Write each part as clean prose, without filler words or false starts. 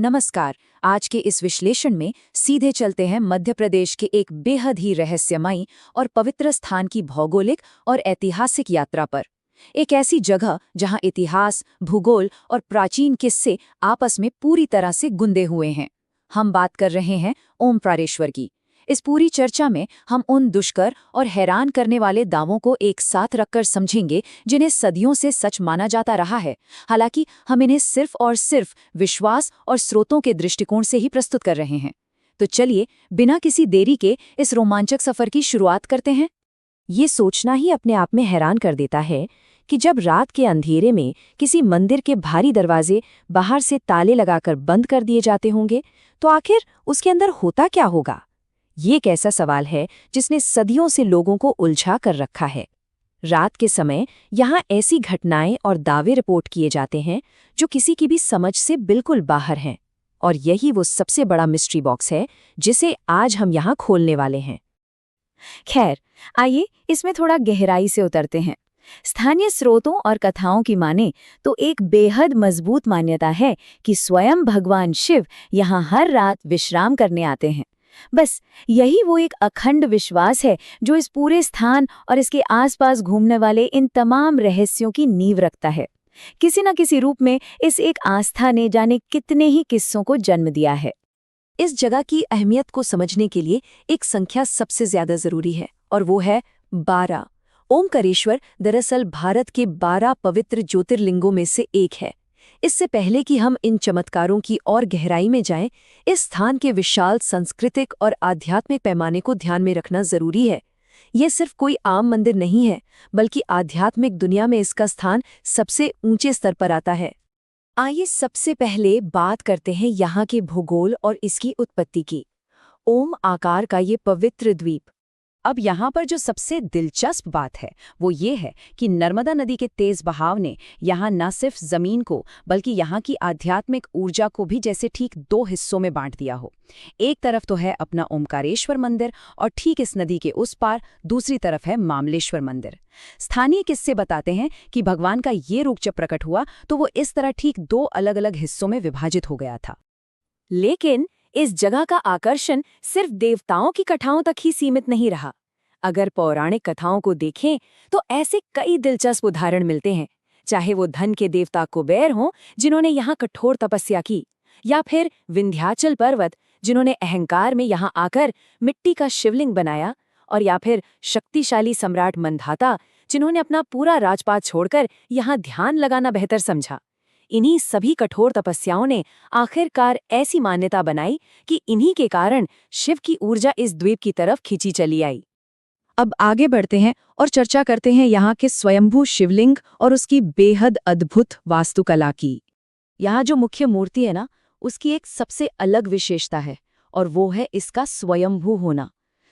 नमस्कार। आज के इस विश्लेषण में सीधे चलते हैं मध्य प्रदेश के एक बेहद ही रहस्यमयी और पवित्र स्थान की भौगोलिक और ऐतिहासिक यात्रा पर। एक ऐसी जगह जहां इतिहास, भूगोल और प्राचीन किस्से आपस में पूरी तरह से गुंदे हुए हैं। हम बात कर रहे हैं ओमकारेश्वर की। इस पूरी चर्चा में हम उन दुष्कर और हैरान करने वाले दावों को एक साथ रखकर समझेंगे जिन्हें सदियों से सच माना जाता रहा है। हालांकि हम इन्हें सिर्फ और सिर्फ विश्वास और स्रोतों के दृष्टिकोण से ही प्रस्तुत कर रहे हैं। तो चलिए बिना किसी देरी के इस रोमांचक सफर की शुरुआत करते हैं। ये सोचना ही अपने आप में हैरान कर देता है कि जब रात के अंधेरे में किसी मंदिर के भारी दरवाजे बाहर से ताले लगाकर बंद कर दिए जाते होंगे, तो आखिर उसके अंदर होता क्या होगा। ये एक ऐसा सवाल है जिसने सदियों से लोगों को उलझा कर रखा है। रात के समय यहाँ ऐसी घटनाएं और दावे रिपोर्ट किए जाते हैं जो किसी की भी समझ से बिल्कुल बाहर हैं, और यही वो सबसे बड़ा मिस्ट्री बॉक्स है जिसे आज हम यहाँ खोलने वाले हैं। खैर, आइए इसमें थोड़ा गहराई से उतरते हैं। स्थानीय स्रोतों और कथाओं की माने तो एक बेहद मजबूत मान्यता है कि स्वयं भगवान शिव यहाँ हर रात विश्राम करने आते हैं। बस यही वो एक अखंड विश्वास है जो इस पूरे स्थान और इसके आसपास घूमने वाले इन तमाम रहस्यों की नींव रखता है। किसी न किसी रूप में इस एक आस्था ने जाने कितने ही किस्सों को जन्म दिया है। इस जगह की अहमियत को समझने के लिए एक संख्या सबसे ज्यादा जरूरी है, और वो है 12। ओमकारेश्वर दरअसल भारत के 12 पवित्र ज्योतिर्लिंगों में से एक है। इससे पहले कि हम इन चमत्कारों की और गहराई में जाएं, इस स्थान के विशाल सांस्कृतिक और आध्यात्मिक पैमाने को ध्यान में रखना जरूरी है। यह सिर्फ कोई आम मंदिर नहीं है, बल्कि आध्यात्मिक दुनिया में इसका स्थान सबसे ऊंचे स्तर पर आता है। आइए सबसे पहले बात करते हैं यहाँ के भूगोल और इसकी उत्पत्ति की। ओम आकार का ये पवित्र द्वीप। अब यहाँ पर जो सबसे दिलचस्प बात है वो ये है कि नर्मदा नदी के तेज बहाव ने यहाँ न सिर्फ जमीन को बल्कि यहाँ की आध्यात्मिक ऊर्जा को भी जैसे ठीक 2 हिस्सों में बांट दिया हो। एक तरफ तो है अपना ओमकारेश्वर मंदिर, और ठीक इस नदी के उस पार दूसरी तरफ है मामलेश्वर मंदिर। स्थानीय किस्से बताते हैं कि भगवान का ये रूप जब प्रकट हुआ तो वो इस तरह ठीक 2 अलग-अलग हिस्सों में विभाजित हो गया था। लेकिन इस जगह का आकर्षण सिर्फ देवताओं की कथाओं तक ही सीमित नहीं रहा। अगर पौराणिक कथाओं को देखें तो ऐसे कई दिलचस्प उदाहरण मिलते हैं, चाहे वो धन के देवता कुबेर हों जिन्होंने यहाँ कठोर तपस्या की, या फिर विंध्याचल पर्वत जिन्होंने अहंकार में यहाँ आकर मिट्टी का शिवलिंग बनाया, और या फिर शक्तिशाली सम्राट मंधाता जिन्होंने अपना पूरा राजपाट छोड़कर यहाँ ध्यान लगाना बेहतर समझा। इन्हीं सभी कठोर तपस्याओं ने आखिरकार ऐसी मान्यता बनाई कि इन्हीं के कारण शिव की ऊर्जा इस द्वीप की तरफ खींची चली आई। अब आगे बढ़ते हैं और चर्चा करते हैं यहाँ के स्वयंभू शिवलिंग और उसकी बेहद अद्भुत वास्तुकला की। यहाँ जो मुख्य मूर्ति है ना, उसकी एक सबसे अलग विशेषता है, और वो है इसका स्वयंभू होना।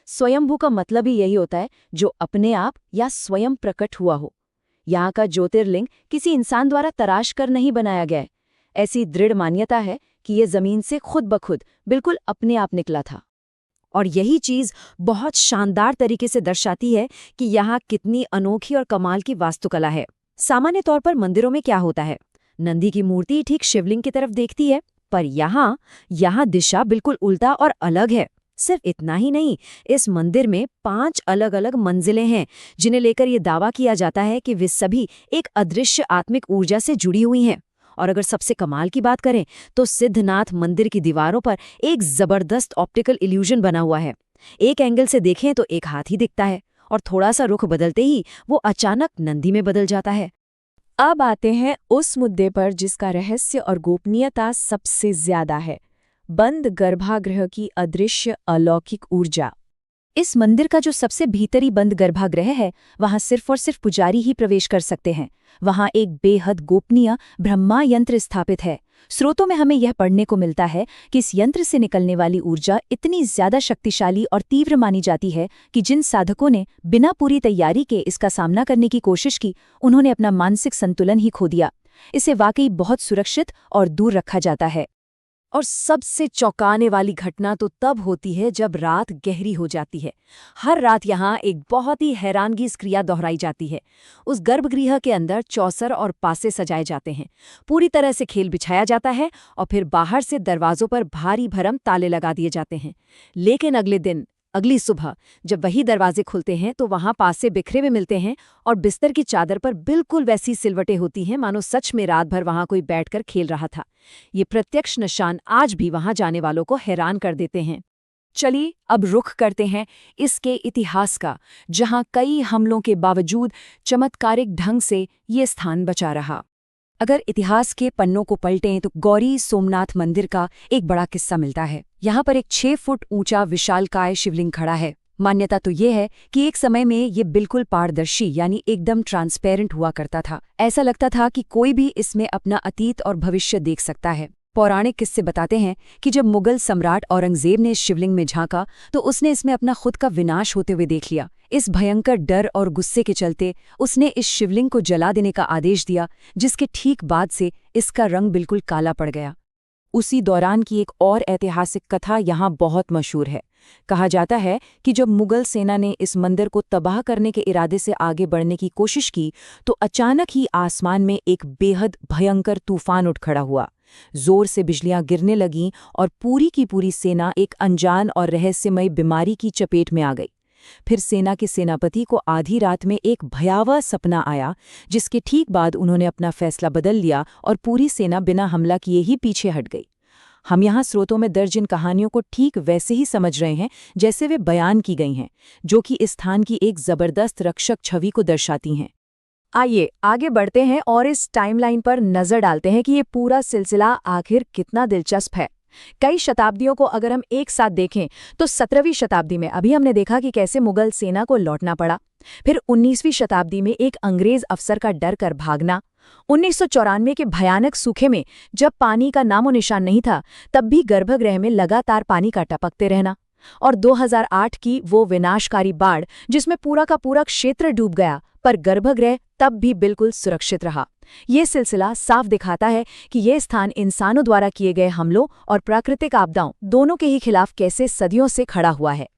स्वयंभू का मतलब ही यही होता है जो अपने आप या स्वयं प्रकट हुआ हो। यहाँ का ज्योतिर्लिंग किसी इंसान द्वारा तराश कर नहीं बनाया गया है। ऐसी दृढ़ मान्यता है कि ये जमीन से खुद ब खुद बिल्कुल अपने आप निकला था। और यही चीज बहुत शानदार तरीके से दर्शाती है कि यहाँ कितनी अनोखी और कमाल की वास्तुकला है। सामान्य तौर पर मंदिरों में क्या होता है, नंदी की मूर्ति ठीक शिवलिंग की तरफ देखती है, पर यहाँ दिशा बिल्कुल उल्टा और अलग है। सिर्फ इतना ही नहीं, इस मंदिर में 5 अलग-अलग मंजिलें हैं जिन्हें लेकर यह दावा किया जाता है कि वे सभी एक अदृश्य आत्मिक ऊर्जा से जुड़ी हुई हैं। और अगर सबसे कमाल की बात करें तो सिद्धनाथ मंदिर की दीवारों पर एक जबरदस्त ऑप्टिकल इल्यूजन बना हुआ है। एक एंगल से देखें तो एक हाथी दिखता है, और थोड़ा सा रुख बदलते ही वो अचानक नंदी में बदल जाता है। अब आते हैं उस मुद्दे पर जिसका रहस्य और गोपनीयता सबसे ज्यादा है, बंद गर्भागृह की अदृश्य अलौकिक ऊर्जा। इस मंदिर का जो सबसे भीतरी बंद गर्भागृह है, वहां सिर्फ और सिर्फ पुजारी ही प्रवेश कर सकते हैं। वहां एक बेहद गोपनीय ब्रह्मा यंत्र स्थापित है। स्रोतों में हमें यह पढ़ने को मिलता है कि इस यंत्र से निकलने वाली ऊर्जा इतनी ज्यादा शक्तिशाली और तीव्र मानी जाती है कि जिन साधकों ने बिना पूरी तैयारी के इसका सामना करने की कोशिश की, उन्होंने अपना मानसिक संतुलन ही खो दिया। इसे वाकई बहुत सुरक्षित और दूर रखा जाता है। और सबसे चौंकाने वाली घटना तो तब होती है जब रात गहरी हो जाती है। हर रात यहाँ एक बहुत ही हैरानगी क्रिया दोहराई जाती है। उस गर्भगृह के अंदर चौसर और पासे सजाए जाते हैं, पूरी तरह से खेल बिछाया जाता है और फिर बाहर से दरवाजों पर भारी भरम ताले लगा दिए जाते हैं। लेकिन अगले दिन, अगली सुबह जब वही दरवाजे खुलते हैं तो वहां पासे बिखरे हुए मिलते हैं और बिस्तर की चादर पर बिल्कुल वैसी सिलवटें होती हैं मानो सच में रात भर वहां कोई बैठकर खेल रहा था। ये प्रत्यक्ष निशान आज भी वहां जाने वालों को हैरान कर देते हैं। चलिए अब रुख करते हैं इसके इतिहास का, जहां कई हमलों के बावजूद चमत्कारिक ढंग से ये स्थान बचा रहा। अगर इतिहास के पन्नों को पलटें तो गौरी सोमनाथ मंदिर का एक बड़ा किस्सा मिलता है। यहाँ पर एक 6 फुट ऊंचा विशालकाय शिवलिंग खड़ा है। मान्यता तो ये है कि एक समय में ये बिल्कुल पारदर्शी यानी एकदम ट्रांसपेरेंट हुआ करता था। ऐसा लगता था कि कोई भी इसमें अपना अतीत और भविष्य देख सकता है। पौराणिक किस्से बताते हैं कि जब मुगल सम्राट औरंगजेब ने इस शिवलिंग में झांका तो उसने इसमें अपना खुद का विनाश होते हुए देख लिया। इस भयंकर डर और गुस्से के चलते उसने इस शिवलिंग को जला देने का आदेश दिया, जिसके ठीक बाद से इसका रंग बिल्कुल काला पड़ गया। उसी दौरान की एक और ऐतिहासिक कथा यहाँ बहुत मशहूर है। कहा जाता है कि जब मुगल सेना ने इस मंदिर को तबाह करने के इरादे से आगे बढ़ने की कोशिश की तो अचानक ही आसमान में एक बेहद भयंकर तूफान उठ खड़ा हुआ। जोर से बिजलियां गिरने लगीं और पूरी की पूरी सेना एक अनजान और रहस्यमयी बीमारी की चपेट में आ गई। फिर सेना के सेनापति को आधी रात में एक भयावह सपना आया, जिसके ठीक बाद उन्होंने अपना फैसला बदल लिया और पूरी सेना बिना हमला किए ही पीछे हट गई। हम यहाँ स्रोतों में दर्ज इन कहानियों को ठीक वैसे ही समझ रहे हैं जैसे वे बयान की गई हैं, जो कि इस स्थान की एक जबरदस्त रक्षक छवि को दर्शाती हैं। आइए आगे बढ़ते हैं और इस टाइमलाइन पर नजर डालते हैं कि ये पूरा सिलसिला आखिर कितना दिलचस्प है। कई शताब्दियों को अगर हम एक साथ देखें तो 17वीं शताब्दी में अभी हमने देखा कि कैसे मुगल सेना को लौटना पड़ा। फिर 19वीं शताब्दी में एक अंग्रेज अफसर का डर कर भागना। 1994 के भयानक सूखे में जब पानी का नामो निशान नहीं था, तब भी गर्भगृह में लगातार पानी का टपकते रहना। और 2008 की वो विनाशकारी बाढ़ जिसमें पूरा का पूरा क्षेत्र डूब गया, पर गर्भगृह तब भी बिल्कुल सुरक्षित रहा। ये सिलसिला साफ दिखाता है कि ये स्थान इंसानों द्वारा किए गए हमलों और प्राकृतिक आपदाओं दोनों के ही खिलाफ कैसे सदियों से खड़ा हुआ है।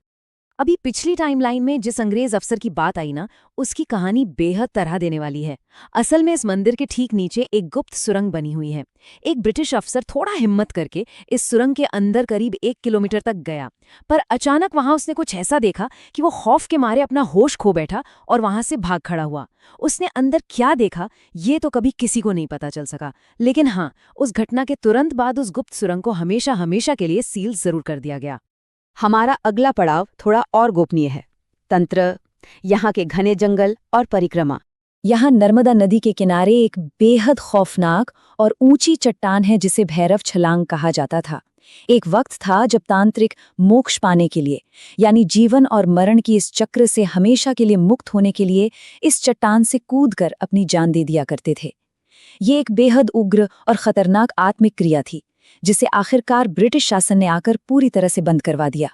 अभी पिछली टाइमलाइन में जिस अंग्रेज अफसर की बात आई ना, उसकी कहानी बेहद तरह देने वाली है। असल में इस मंदिर के ठीक नीचे एक गुप्त सुरंग बनी हुई है। एक ब्रिटिश अफसर थोड़ा हिम्मत करके इस सुरंग के अंदर करीब 1 किलोमीटर तक गया, पर अचानक वहां उसने कुछ ऐसा देखा कि वो खौफ के मारे अपना होश खो बैठा और वहां से भाग खड़ा हुआ। उसने अंदर क्या देखा ये तो कभी किसी को नहीं पता चल सका, लेकिन हाँ, उस घटना के तुरंत बाद उस गुप्त सुरंग को हमेशा हमेशा के लिए सील जरूर कर दिया गया। हमारा अगला पड़ाव थोड़ा और गोपनीय है। तंत्र, यहाँ के घने जंगल और परिक्रमा। यहाँ नर्मदा नदी के किनारे एक बेहद खौफनाक और ऊंची चट्टान है जिसे भैरव छलांग कहा जाता था। एक वक्त था जब तांत्रिक मोक्ष पाने के लिए, यानी जीवन और मरण की इस चक्र से हमेशा के लिए मुक्त होने के लिए, इस चट्टान से कूदकर अपनी जान दे दिया करते थे। ये एक बेहद उग्र और खतरनाक आत्मिक क्रिया थी, जिसे आखिरकार ब्रिटिश शासन ने आकर पूरी तरह से बंद करवा दिया।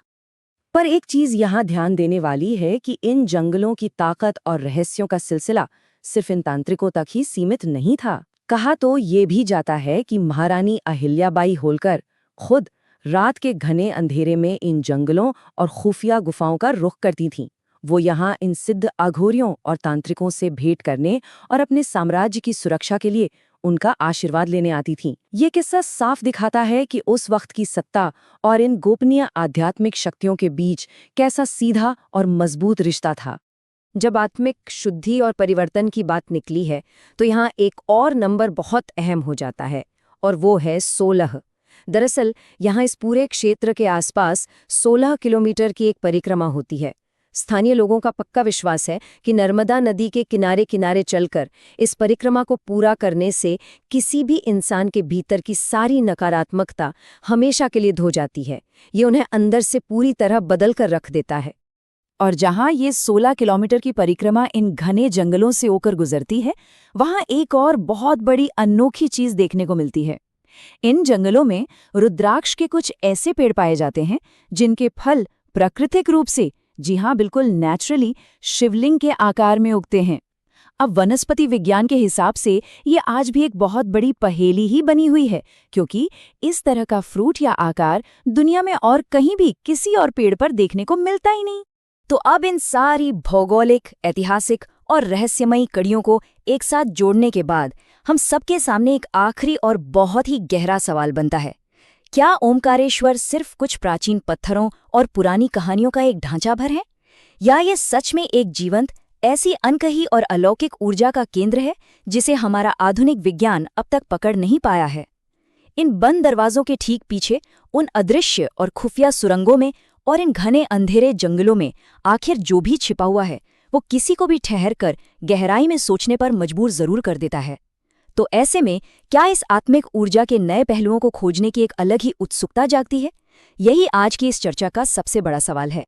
पर एक चीज यहाँ ध्यान देने वाली है कि इन जंगलों की ताकत और रहस्यों का सिलसिला सिर्फ इन तांत्रिकों तक ही सीमित नहीं था। कहा तो ये भी जाता है कि महारानी अहिल्याबाई होलकर खुद रात के घने अंधेरे में इन जंगलों और खुफिया गुफाओं का रुख करती थीं। वो यहाँ इन सिद्ध अघोरियों और तांत्रिकों से भेंट करने और अपने साम्राज्य की सुरक्षा के लिए उनका आशीर्वाद लेने आती थीं। ये किस्सा साफ दिखाता है कि उस वक्त की सत्ता और इन गोपनीय आध्यात्मिक शक्तियों के बीच कैसा सीधा और मजबूत रिश्ता था। जब आत्मिक शुद्धि और परिवर्तन की बात निकली है तो यहाँ एक और नंबर बहुत अहम हो जाता है, और वो है 16। दरअसल यहाँ इस पूरे क्षेत्र के आसपास 16 किलोमीटर की एक परिक्रमा होती है। स्थानीय लोगों का पक्का विश्वास है कि नर्मदा नदी के किनारे किनारे चलकर इस परिक्रमा को पूरा करने से किसी भी इंसान के भीतर की सारी नकारात्मकता हमेशा के लिए धो जाती है। ये उन्हें अंदर से पूरी तरह बदल कर रख देता है। और जहाँ ये 16 किलोमीटर की परिक्रमा इन घने जंगलों से होकर गुजरती है, वहाँ एक और बहुत बड़ी अनोखी चीज देखने को मिलती है। इन जंगलों में रुद्राक्ष के कुछ ऐसे पेड़ पाए जाते हैं जिनके फल प्राकृतिक रूप से, जी हाँ, बिल्कुल नेचुरली शिवलिंग के आकार में उगते हैं। अब वनस्पति विज्ञान के हिसाब से ये आज भी एक बहुत बड़ी पहेली ही बनी हुई है, क्योंकि इस तरह का फ्रूट या आकार दुनिया में और कहीं भी किसी और पेड़ पर देखने को मिलता ही नहीं। तो अब इन सारी भौगोलिक, ऐतिहासिक और रहस्यमयी कड़ियों को एक साथ जोड़ने के बाद हम सबके सामने एक आखिरी और बहुत ही गहरा सवाल बनता है। क्या ओमकारेश्वर सिर्फ कुछ प्राचीन पत्थरों और पुरानी कहानियों का एक ढांचा भर है, या ये सच में एक जीवंत, ऐसी अनकही और अलौकिक ऊर्जा का केंद्र है जिसे हमारा आधुनिक विज्ञान अब तक पकड़ नहीं पाया है? इन बंद दरवाजों के ठीक पीछे, उन अदृश्य और खुफिया सुरंगों में और इन घने अंधेरे जंगलों में आखिर जो भी छिपा हुआ है, वो किसी को भी ठहर कर गहराई में सोचने पर मजबूर जरूर कर देता है। तो ऐसे में क्या इस आत्मिक ऊर्जा के नए पहलुओं को खोजने की एक अलग ही उत्सुकता जागती है? यही आज की इस चर्चा का सबसे बड़ा सवाल है।